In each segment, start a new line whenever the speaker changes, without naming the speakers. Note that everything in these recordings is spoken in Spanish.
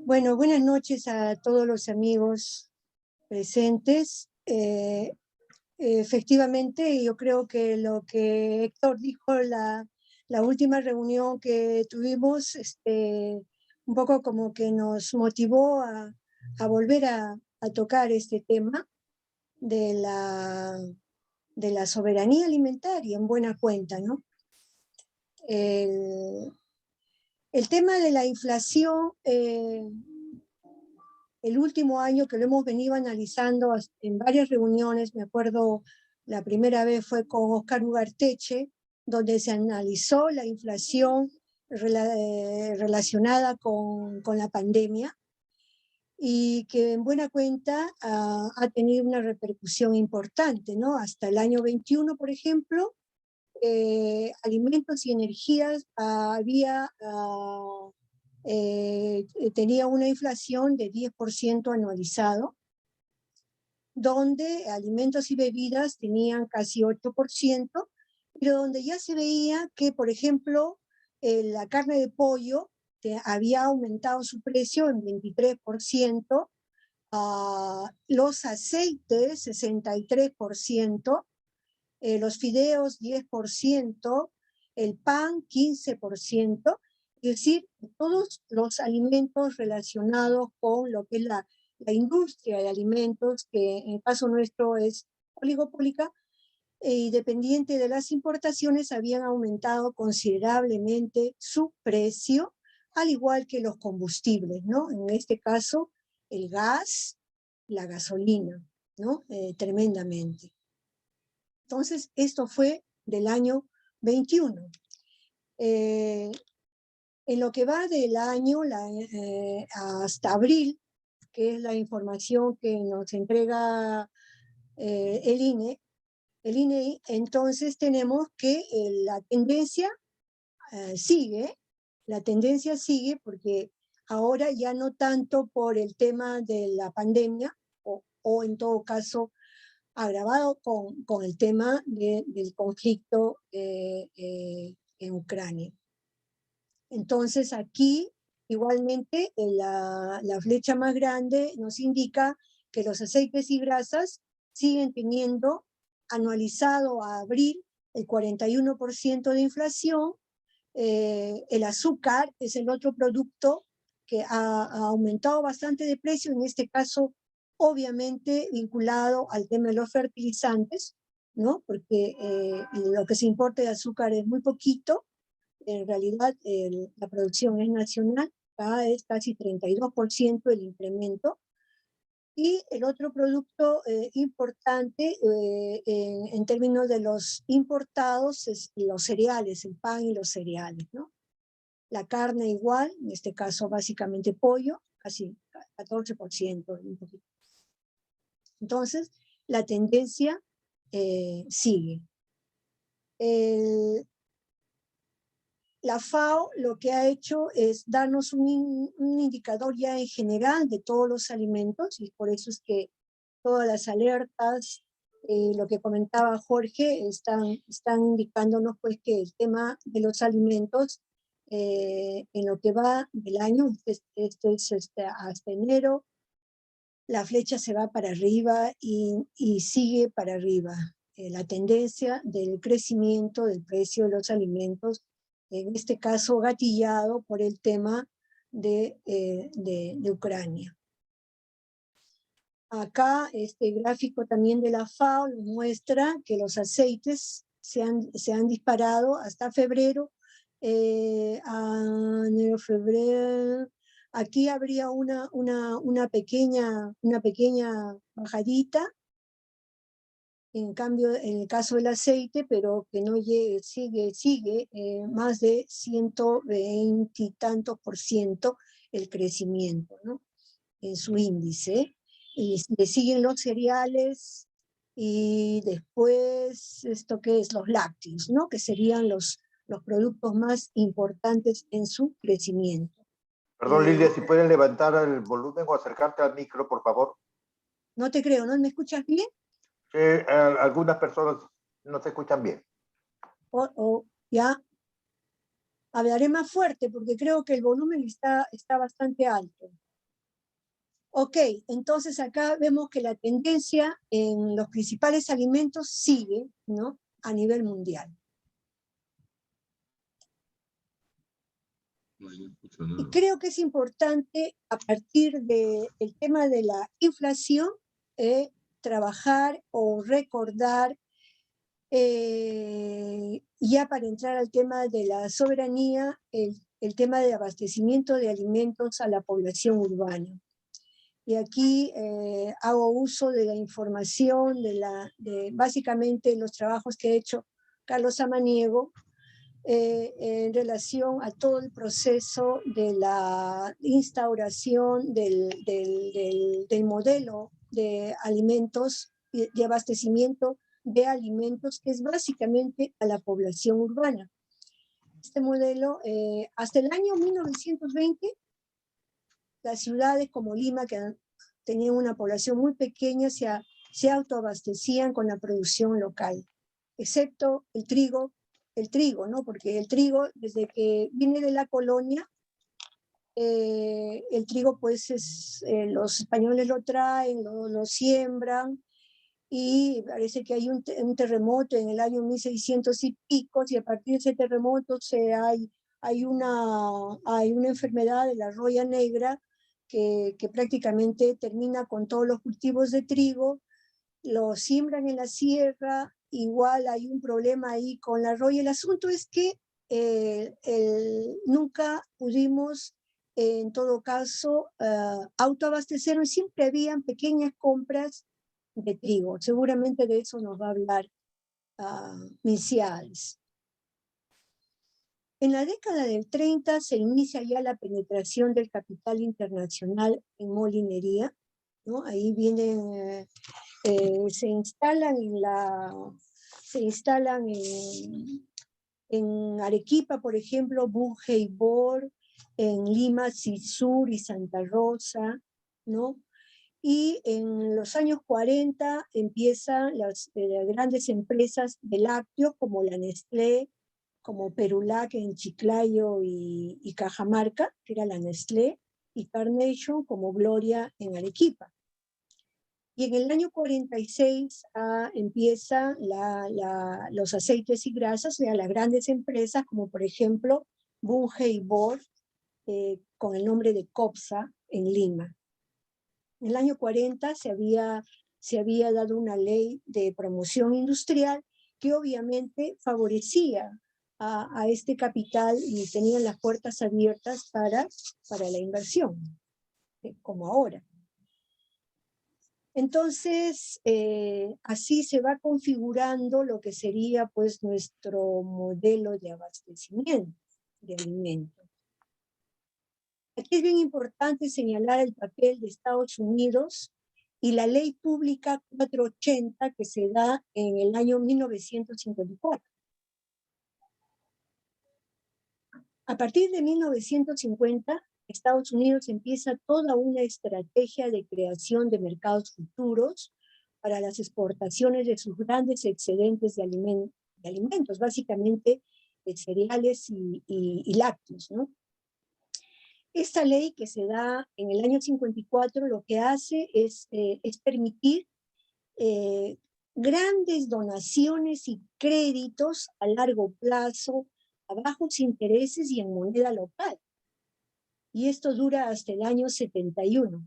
Bueno, buenas noches a todos los amigos presentes. Efectivamente, yo creo que lo que Héctor dijo la última reunión que tuvimos, un poco como que nos motivó a volver a tocar este tema de la soberanía alimentaria, en buena cuenta, ¿no? El tema de la inflación, el último año que lo hemos venido analizando en varias reuniones, me acuerdo la primera vez fue con Oscar Ugarteche, donde se analizó la inflación relacionada con la pandemia y que en buena cuenta ha tenido una repercusión importante, ¿no? Hasta el año 21, por ejemplo, alimentos y energías tenía una inflación de 10% anualizado, donde alimentos y bebidas tenían casi 8%, pero donde ya se veía que, por ejemplo, la carne de pollo había aumentado su precio en 23%, los aceites 63%, los fideos 10%, el pan 15%, es decir, todos los alimentos relacionados con lo que es la industria de alimentos, que en el caso nuestro es oligopólica, y dependiente de las importaciones, habían aumentado considerablemente su precio, al igual que los combustibles, ¿no? En este caso, el gas, la gasolina, ¿no? Tremendamente. Entonces, esto fue del año 21. En lo que va del año hasta abril, que es la información que nos entrega el INE, entonces tenemos que la tendencia sigue porque ahora ya no tanto por el tema de la pandemia, o en todo caso agravado con el tema del conflicto en Ucrania. Entonces aquí igualmente la flecha más grande nos indica que los aceites y grasas siguen teniendo anualizado a abril el 41% de inflación. El azúcar es el otro producto que ha aumentado bastante de precio, en este caso obviamente vinculado al tema de los fertilizantes, ¿no? Porque lo que se importa de azúcar es muy poquito, en realidad la producción es nacional, acá es casi 32% el incremento. Y el otro producto importante en términos de los importados es los cereales, el pan y los cereales, ¿no? La carne igual, en este caso básicamente pollo, casi 14%, un poquito. Entonces, la tendencia sigue. La FAO lo que ha hecho es darnos un indicador ya en general de todos los alimentos, y por eso es que todas las alertas, lo que comentaba Jorge, están indicándonos pues que el tema de los alimentos en lo que va del año, hasta enero, la flecha se va para arriba y sigue para arriba. La tendencia del crecimiento del precio de los alimentos, en este caso gatillado por el tema de Ucrania. Acá este gráfico también de la FAO nos muestra que los aceites se han disparado hasta febrero, enero, febrero. Aquí habría una pequeña bajadita, en cambio en el caso del aceite, pero que no llegue, sigue más de 120 y tantos % el crecimiento, ¿no? En su índice. Y le siguen los cereales y después esto que es los lácteos, ¿no? Que serían los productos más importantes en su crecimiento.
Perdón, Lilia, si pueden levantar el volumen o acercarte al micro, por favor.
No te creo, ¿no? ¿Me escuchas bien?
Sí, algunas personas no se escuchan bien.
Ya. Hablaré más fuerte porque creo que el volumen está bastante alto. Ok, entonces acá vemos que la tendencia en los principales alimentos sigue, ¿no?, a nivel mundial. Y creo que es importante, a partir del tema de la inflación, trabajar o recordar, ya para entrar al tema de la soberanía, el tema de abastecimiento de alimentos a la población urbana. Y aquí hago uso de la información, de básicamente los trabajos que ha hecho Carlos Samaniego, en relación a todo el proceso de la instauración del modelo de alimentos, de abastecimiento de alimentos, que es básicamente a la población urbana. Este modelo, hasta el año 1920, las ciudades como Lima, que tenían una población muy pequeña, se autoabastecían con la producción local, excepto el trigo, ¿no? Porque el trigo, desde que viene de la colonia, el trigo, pues, los españoles lo traen, lo siembran, y parece que hay un terremoto en el año 1600 y pico, y a partir de ese terremoto hay una enfermedad de la roya negra que prácticamente termina con todos los cultivos de trigo, lo siembran en la sierra. Igual hay un problema ahí con la roya. El asunto es que nunca pudimos, en todo caso, autoabastecernos. Siempre habían pequeñas compras de trigo. Seguramente de eso nos va a hablar Minciades. En la década del 30 se inicia ya la penetración del capital internacional en molinería, ¿no? Ahí vienen, se instalan en Arequipa, por ejemplo, Bunge y Bor, en Lima, Cisur y Santa Rosa, ¿no? Y en los años 40 empiezan las grandes empresas de lácteos como la Nestlé, como Perulac en Chiclayo y Cajamarca, que era la Nestlé, y Carnation como Gloria en Arequipa. Y en el año 46 empiezan los aceites y grasas, o sea, las grandes empresas como por ejemplo Bunge y Bor, con el nombre de Copsa en Lima. En el año 40 se había dado una ley de promoción industrial que obviamente favorecía a este capital y tenían las puertas abiertas para la inversión, como ahora. Entonces, así se va configurando lo que sería, pues, nuestro modelo de abastecimiento de alimentos. Aquí es bien importante señalar el papel de Estados Unidos y la Ley Pública 480 que se da en el año 1954. A partir de 1950, Estados Unidos empieza toda una estrategia de creación de mercados futuros para las exportaciones de sus grandes excedentes de alimentos, básicamente de cereales y lácteos, ¿no? Esta ley que se da en el año 54 lo que hace es permitir grandes donaciones y créditos a largo plazo, a bajos intereses y en moneda local. Y esto dura hasta el año 71.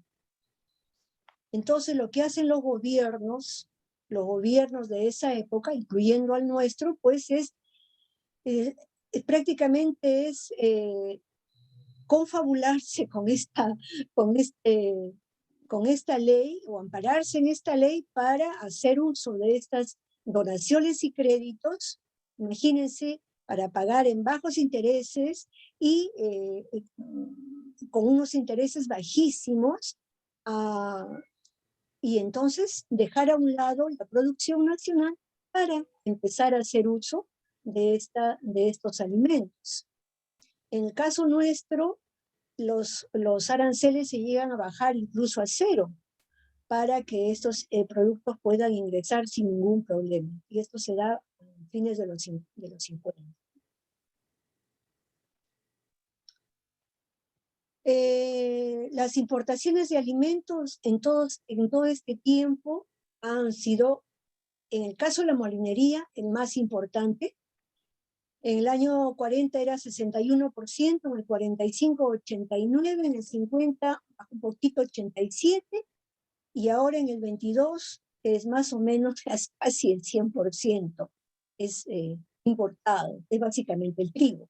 Entonces lo que hacen los gobiernos de esa época, incluyendo al nuestro, pues prácticamente es confabularse con esta ley o ampararse en esta ley para hacer uso de estas donaciones y créditos, imagínense, para pagar en bajos intereses y con unos intereses bajísimos, y entonces dejar a un lado la producción nacional para empezar a hacer uso de estos alimentos. En el caso nuestro, los aranceles se llegan a bajar incluso a cero para que estos productos puedan ingresar sin ningún problema. Y esto se da a fines de los 50. Las importaciones de alimentos en todo este tiempo han sido, en el caso de la molinería, el más importante. En el año 40 era 61%, en el 45, 89%, en el 50, un poquito 87%, y ahora en el 22 es más o menos casi el 100%. Es importado, es básicamente el trigo.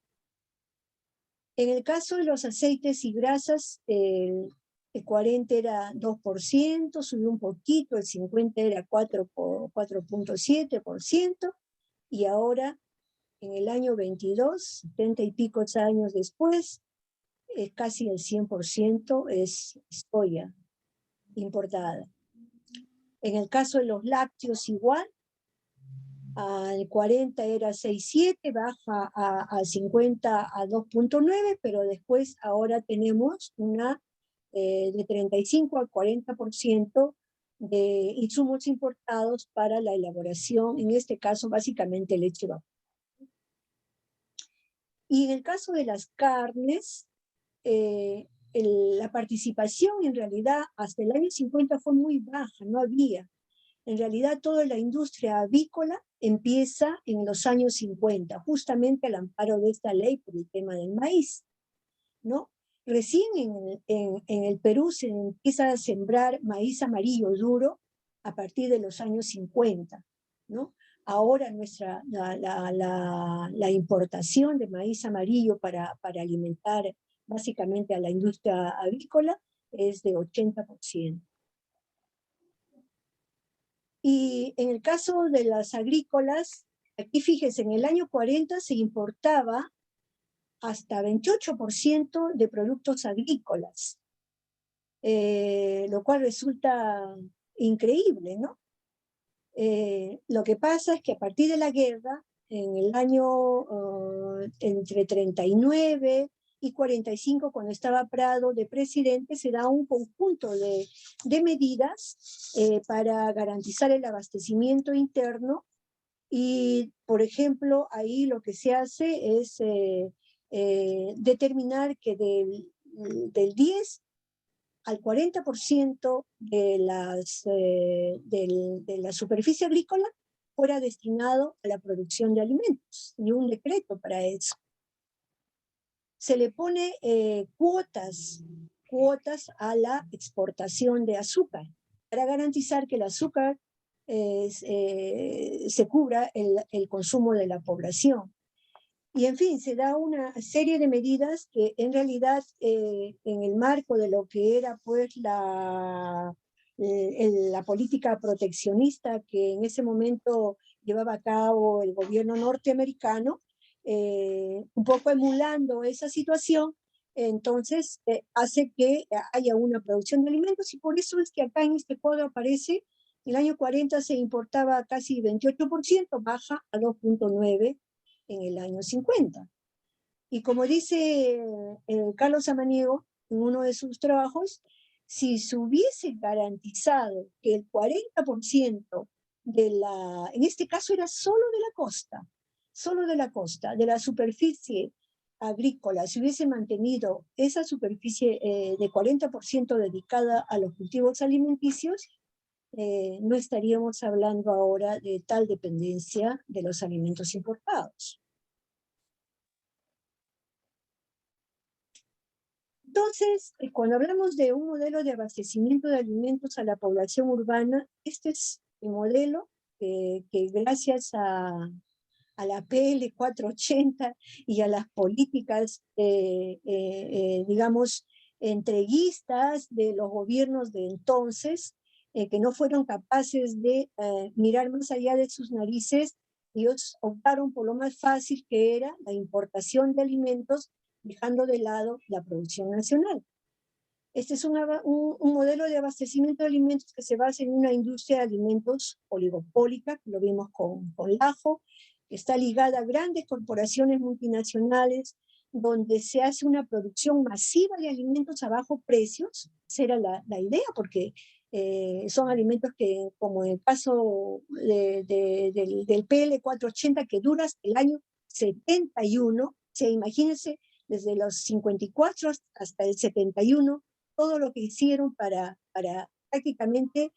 En el caso de los aceites y grasas, el 40 era 2%, subió un poquito, el 50 era 4.7%, y ahora en el año 22, 70 y pico años después, casi el 100% es soya importada. En el caso de los lácteos igual, al 40 era 6.7, baja al 50 a 2.9, pero después ahora tenemos una de 35 al 40% de insumos importados para la elaboración, en este caso básicamente leche vacuno. Y en el caso de las carnes, la participación en realidad hasta el año 50 fue muy baja, no había. En realidad toda la industria avícola empieza en los años 50, justamente al amparo de esta ley por el tema del maíz, ¿no? Recién en el Perú se empieza a sembrar maíz amarillo duro a partir de los años 50, ¿no? Ahora la importación de maíz amarillo para alimentar básicamente a la industria avícola es de 80%. Y en el caso de las agrícolas, aquí fíjense, en el año 40 se importaba hasta 28% de productos agrícolas, lo cual resulta increíble, ¿no? Lo que pasa es que a partir de la guerra, en el año entre 39 y 45, cuando estaba Prado de presidente, se da un conjunto de medidas para garantizar el abastecimiento interno, y, por ejemplo, ahí lo que se hace es determinar que del 10 al 40% de la superficie agrícola fuera destinado a la producción de alimentos, y un decreto para eso. Se le pone cuotas a la exportación de azúcar, para garantizar que el azúcar se cubra el consumo de la población. Y en fin, se da una serie de medidas que en realidad en el marco de lo que era pues la política proteccionista que en ese momento llevaba a cabo el gobierno norteamericano, un poco emulando esa situación, entonces hace que haya una producción de alimentos, y por eso es que acá en este cuadro aparece, el año 40 se importaba casi 28%, baja a 2.9% en el año 50. Y como dice Carlos Samaniego en uno de sus trabajos, si se hubiese garantizado que el 40% en este caso era solo de la superficie agrícola, si hubiese mantenido esa superficie de 40% dedicada a los cultivos alimenticios, no estaríamos hablando ahora de tal dependencia de los alimentos importados. Entonces, cuando hablamos de un modelo de abastecimiento de alimentos a la población urbana, este es el modelo que gracias a la PL 480 y a las políticas, digamos, entreguistas de los gobiernos de entonces, que no fueron capaces de mirar más allá de sus narices, ellos optaron por lo más fácil, que era la importación de alimentos, dejando de lado la producción nacional. Este es un modelo de abastecimiento de alimentos que se basa en una industria de alimentos oligopólica, que lo vimos con Lajo, que está ligada a grandes corporaciones multinacionales, donde se hace una producción masiva de alimentos a bajos precios. Esa era la idea, porque son alimentos que, como en el caso del PL 480, que dura hasta el año 71, o sea, imagínense desde los 54 hasta el 71, todo lo que hicieron para prácticamente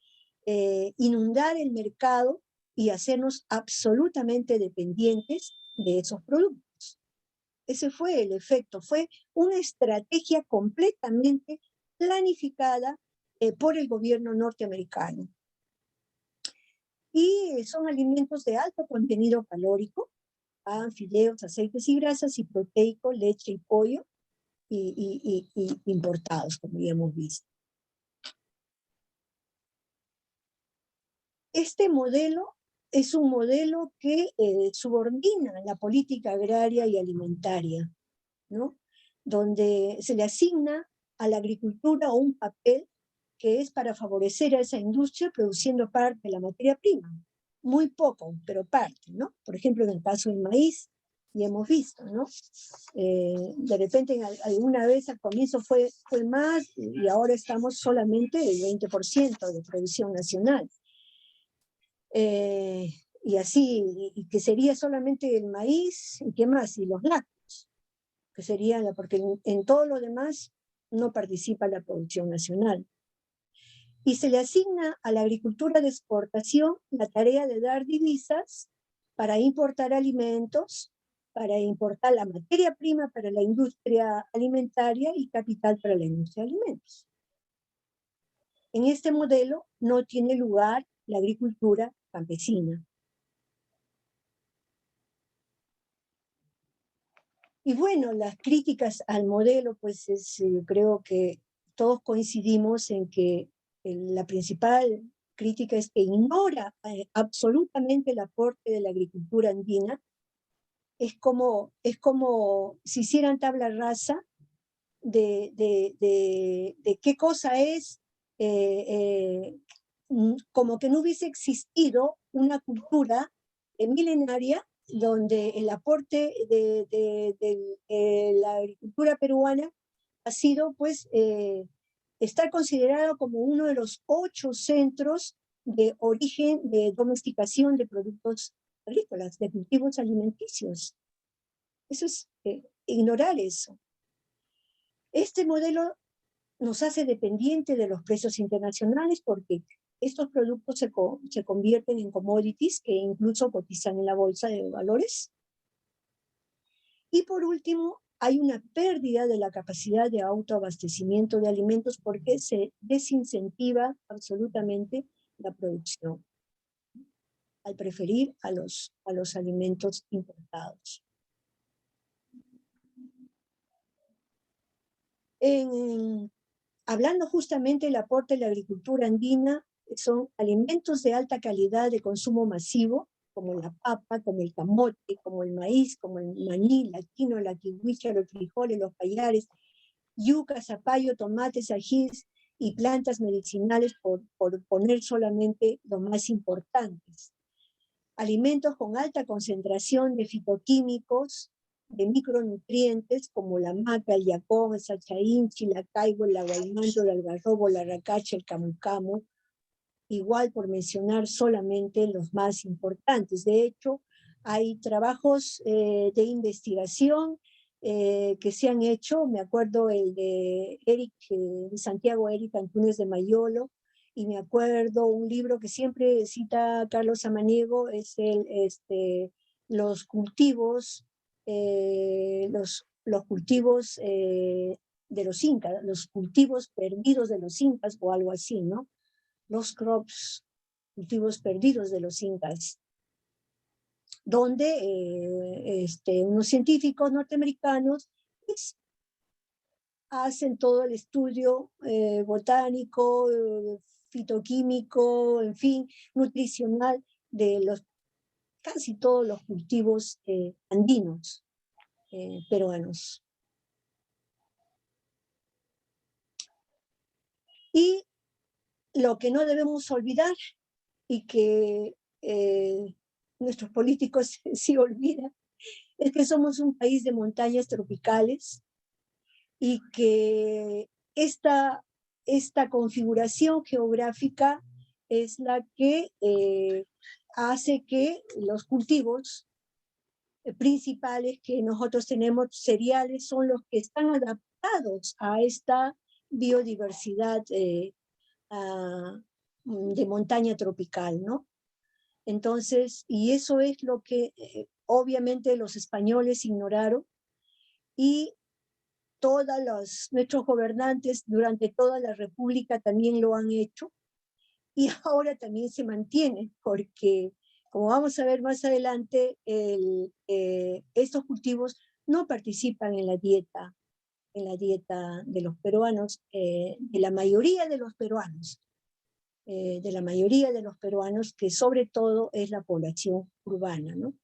inundar el mercado y hacernos absolutamente dependientes de esos productos. Ese fue el efecto, fue una estrategia completamente planificada por el gobierno norteamericano. Y son alimentos de alto contenido calórico, pan, fideos, aceites y grasas, y proteico, leche y pollo, y importados, como ya hemos visto. Este modelo es un modelo que subordina la política agraria y alimentaria, ¿no? Donde se le asigna a la agricultura un papel que es para favorecer a esa industria produciendo parte de la materia prima. Muy poco, pero parte, ¿no? Por ejemplo, en el caso del maíz, ya hemos visto, ¿no? De repente alguna vez al comienzo fue más, y ahora estamos solamente el 20% de producción nacional. Y así, y que sería solamente el maíz, y qué más, y los lácteos, que sería, porque en todo lo demás no participa la producción nacional. Y se le asigna a la agricultura de exportación la tarea de dar divisas para importar alimentos, para importar la materia prima para la industria alimentaria y capital para la industria de alimentos. En este modelo no tiene lugar la agricultura campesina. Y bueno, las críticas al modelo, pues creo que todos coincidimos en que la principal crítica es que ignora absolutamente el aporte de la agricultura andina. Es como si hicieran tabla rasa de qué cosa es, como que no hubiese existido una cultura milenaria donde el aporte de la agricultura peruana ha sido, pues, estar considerado como uno de los 8 centros de origen de domesticación de productos agrícolas, de cultivos alimenticios. Eso es ignorar eso. Este modelo nos hace dependiente de los precios internacionales porque estos productos se convierten en commodities que incluso cotizan en la bolsa de valores. Y por último, hay una pérdida de la capacidad de autoabastecimiento de alimentos porque se desincentiva absolutamente la producción al preferir a los alimentos importados. Hablando justamente del aporte de la agricultura andina, son alimentos de alta calidad de consumo masivo, como la papa, como el camote, como el maíz, como el maní, la quinoa, la kiwicha, los frijoles, los payares, yuca, zapallo, tomates, ajís y plantas medicinales, por poner solamente los más importantes. Alimentos con alta concentración de fitoquímicos, de micronutrientes como la maca, el yacón, el sachainchi, la caibo, el aguaimanto, el algarrobo, la racacha, el camu camu, igual por mencionar solamente los más importantes. De hecho, hay trabajos de investigación que se han hecho, me acuerdo el de Santiago Eric Antunes de Mayolo, y me acuerdo un libro que siempre cita Carlos Samaniego, es los cultivos, los cultivos de los incas, los cultivos perdidos de los incas o algo así, ¿no? Los crops, cultivos perdidos de los incas, donde unos científicos norteamericanos pues, hacen todo el estudio botánico, fitoquímico, en fin, nutricional de casi todos los cultivos andinos peruanos. Y lo que no debemos olvidar, y que nuestros políticos sí olvidan, es que somos un país de montañas tropicales y que esta configuración geográfica es la que hace que los cultivos principales que nosotros tenemos, cereales, son los que están adaptados a esta biodiversidad de montaña tropical, ¿no? Entonces, y eso es lo que obviamente los españoles ignoraron, y nuestros gobernantes durante toda la República también lo han hecho, y ahora también se mantiene, porque como vamos a ver más adelante, estos cultivos no participan en la dieta de los peruanos, de la mayoría de los peruanos, que sobre todo es la población urbana, ¿no?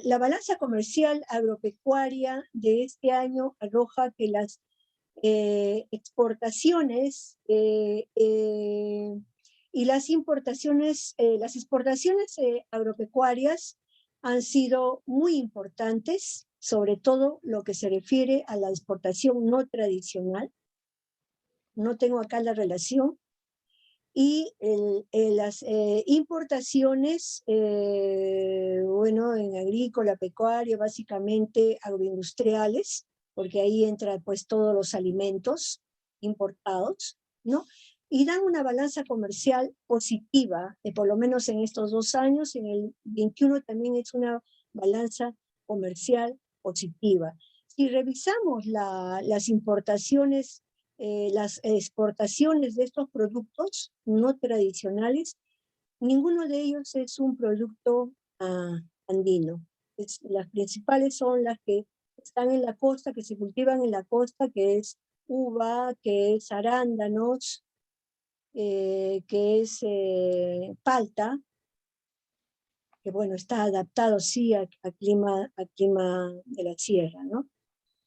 La balanza comercial agropecuaria de este año arroja que las exportaciones y las importaciones, las exportaciones agropecuarias han sido muy importantes, sobre todo lo que se refiere a la exportación no tradicional. No tengo acá la relación. Y las importaciones, bueno, en agrícola, pecuaria, básicamente agroindustriales, porque ahí entran pues todos los alimentos importados, ¿no? Y dan una balanza comercial positiva, por lo menos en estos 2 años. En el 21 también es una balanza comercial positiva. Si revisamos las importaciones, las exportaciones de estos productos no tradicionales, ninguno de ellos es un producto andino. Las principales son las que están en la costa, que se cultivan en la costa, que es uva, que es arándanos, que es palta, que bueno, está adaptado sí a clima de la sierra, ¿no?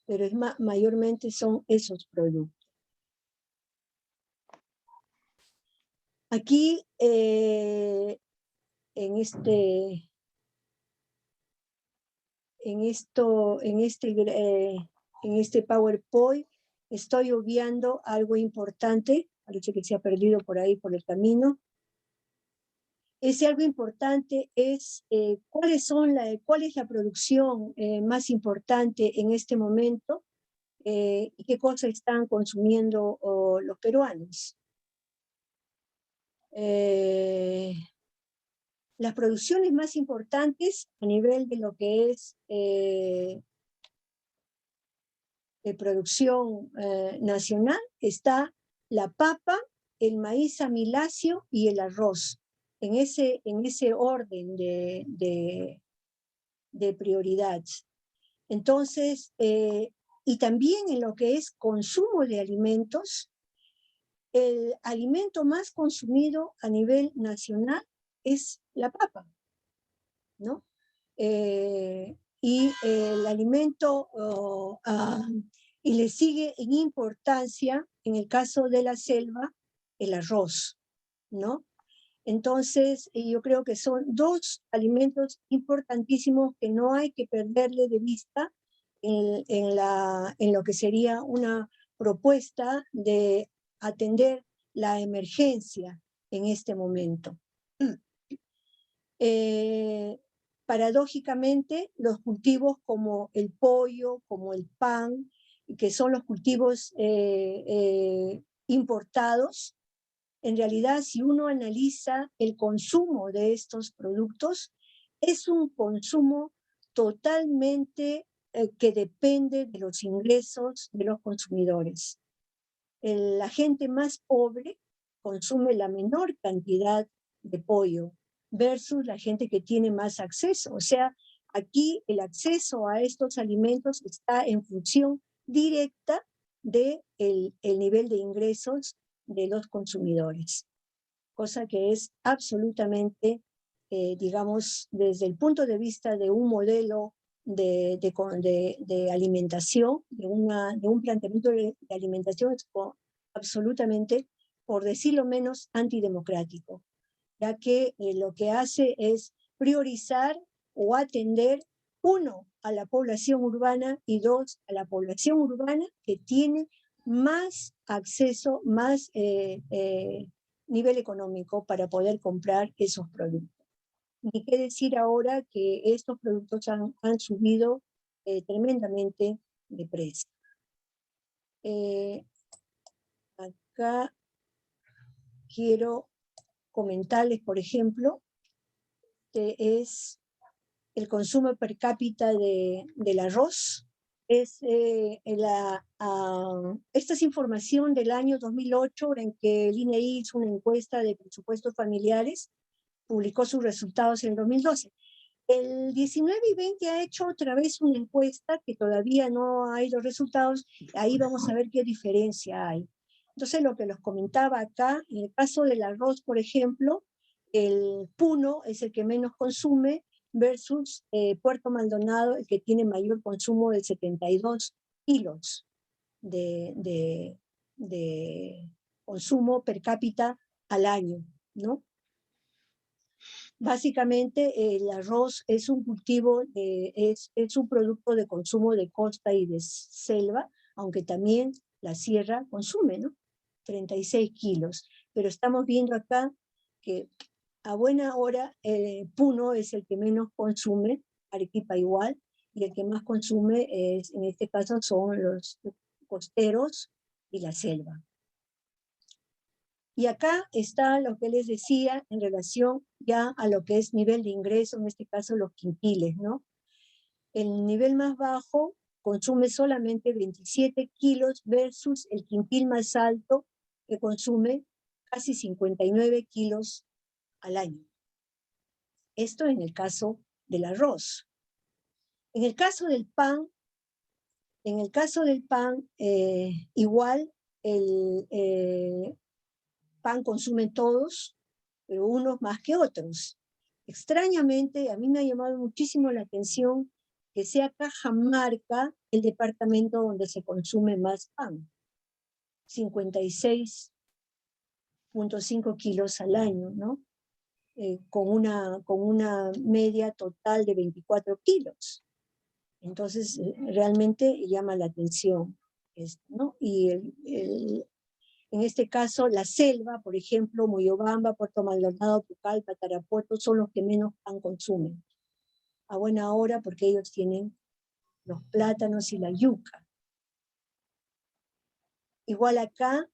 Pero mayormente son esos productos. Aquí, en este PowerPoint, estoy obviando algo importante, parece que se ha perdido por ahí por el camino. Ese algo importante es cuál es la producción más importante en este momento, y qué cosas están consumiendo los peruanos. Las producciones más importantes a nivel de lo que es de producción nacional está la papa, el maíz amiláceo y el arroz, en ese orden de prioridad. Entonces, y también en lo que es consumo de alimentos, el alimento más consumido a nivel nacional es la papa, ¿no? Y el alimento, y le sigue en importancia, en el caso de la selva, el arroz, ¿no? Entonces, yo creo que son 2 alimentos importantísimos que no hay que perderle de vista en lo que sería una propuesta de atender la emergencia en este momento. Paradójicamente, los cultivos como el pollo, como el pan, que son los cultivos importados, en realidad, si uno analiza el consumo de estos productos, es un consumo totalmente que depende de los ingresos de los consumidores. La gente más pobre consume la menor cantidad de pollo versus la gente que tiene más acceso. O sea, aquí el acceso a estos alimentos está en función directa del nivel de ingresos de los consumidores, cosa que es absolutamente, digamos, desde el punto de vista de un modelo de alimentación, de un planteamiento de alimentación, es absolutamente, por decirlo menos, antidemocrático, ya que lo que hace es priorizar o atender, 1, a la población urbana, y 2, a la población urbana que tiene más acceso, más nivel económico para poder comprar esos productos. Ni qué decir ahora que estos productos han subido tremendamente de precio. Acá quiero comentarles, por ejemplo, que es el consumo per cápita del arroz. Esta es información del año 2008, en que el INEI hizo una encuesta de presupuestos familiares, publicó sus resultados en el 2012. El 19 y 20 ha hecho otra vez una encuesta que todavía no hay los resultados, ahí vamos a ver qué diferencia hay. Entonces, lo que los comentaba acá, en el caso del arroz, por ejemplo, el Puno es el que menos consume versus Puerto Maldonado, el que tiene mayor consumo de 72 kilos de consumo per cápita al año, ¿no? Básicamente el arroz es un cultivo, es un producto de consumo de costa y de selva, aunque también la sierra consume, ¿no? 36 kilos. Pero estamos viendo acá que a buena hora Puno es el que menos consume, Arequipa igual, y el que más consume es, en este caso son los costeros y la selva. Y acá está lo que les decía en relación ya a lo que es nivel de ingreso, en este caso los quintiles, ¿no? El nivel más bajo consume solamente 27 kilos versus el quintil más alto que consume casi 59 kilos al año. Esto en el caso del arroz. En el caso del pan, igual el pan consumen todos, pero unos más que otros. Extrañamente, a mí me ha llamado muchísimo la atención que sea Cajamarca el departamento donde se consume más pan. 56.5 kilos al año, ¿no? Con una media total de 24 kilos. Entonces, realmente llama la atención esto, ¿no? Y en este caso, la selva, por ejemplo, Moyobamba, Puerto Maldonado, Pucallpa, Tarapoto, son los que menos pan consumen. A buena hora, porque ellos tienen los plátanos y la yuca. Igual acá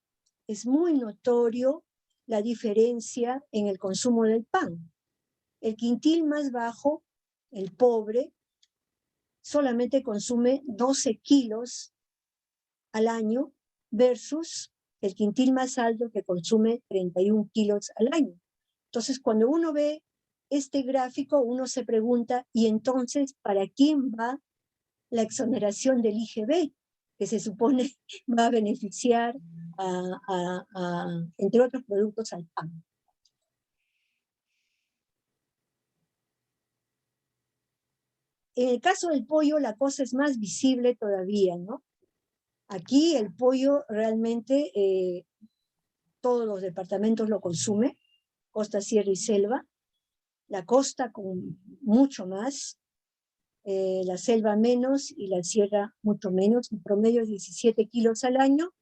es muy notorio la diferencia en el consumo del pan. El quintil más bajo, el pobre, solamente consume 12 kilos al año versus el quintil más alto que consume 31 kilos al año. Entonces, cuando uno ve este gráfico, uno se pregunta, ¿y entonces para quién va la exoneración del IGB? Que se supone va a beneficiar, entre otros productos, al pan. En el caso del pollo, la cosa es más visible todavía, ¿no? Aquí el pollo realmente todos los departamentos lo consumen, costa, sierra y selva, la costa con mucho más, la selva menos y la sierra mucho menos, un promedio de 17 kilos al año,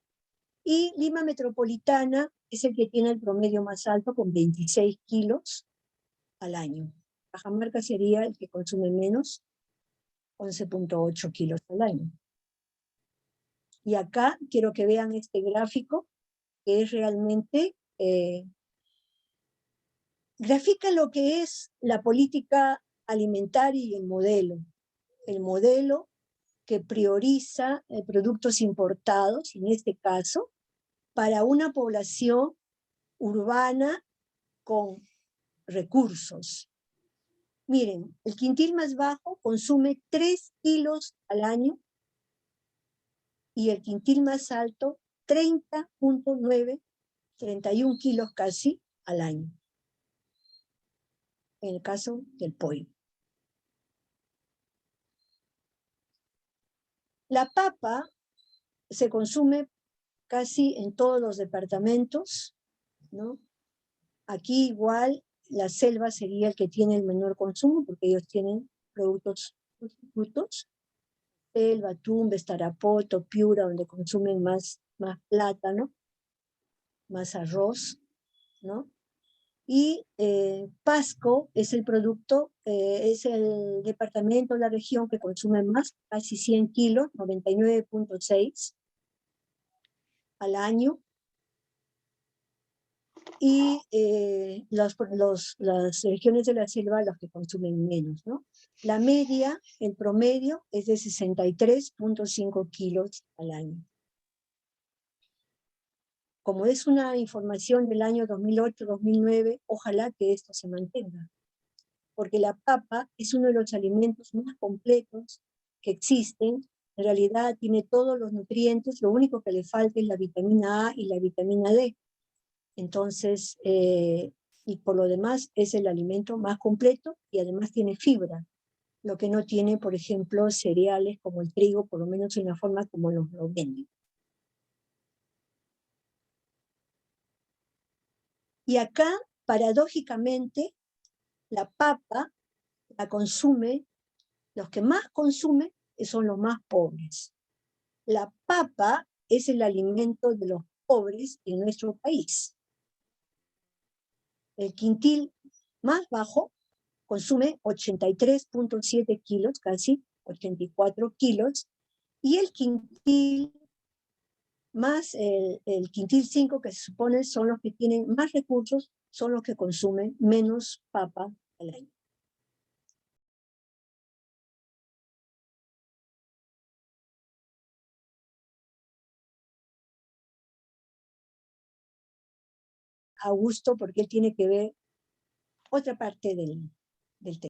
y Lima Metropolitana es el que tiene el promedio más alto con 26 kilos al año. Cajamarca sería el que consume menos, 11.8 kilos al año. Y acá quiero que vean este gráfico, que es realmente grafica lo que es la política alimentaria y el modelo que prioriza productos importados, en este caso, para una población urbana con recursos. Miren, el quintil más bajo consume 3 kilos al año y el quintil más alto 30.9, 31 kilos casi al año. En el caso del pollo. La papa se consume casi en todos los departamentos, ¿no? Aquí igual la selva sería el que tiene el menor consumo, porque ellos tienen productos frutos. Selva, Tumbes, Tarapoto, Piura, donde consumen más plátano, más arroz, ¿no? Y Pasco es el producto, es el departamento, la región que consume más, casi 100 kilos, 99.6 al año. Y las regiones de la selva las que consumen menos, ¿no? La media, el promedio, es de 63.5 kilos al año. Como es una información del año 2008-2009, ojalá que esto se mantenga, porque la papa es uno de los alimentos más completos que existen. En realidad tiene todos los nutrientes, lo único que le falta es la vitamina A y la vitamina D. Entonces, y por lo demás es el alimento más completo y además tiene fibra, lo que no tiene, por ejemplo, cereales como el trigo, por lo menos en la forma como lo venden. Y acá, paradójicamente, la papa la consume, los que más consumen son los más pobres. La papa es el alimento de los pobres en nuestro país. El quintil más bajo consume 83.7 kilos, casi 84 kilos, y el quintil más el quintil 5, que se supone son los que tienen más recursos, son los que consumen menos papa al año. Augusto, porque él tiene que ver otra parte del tema.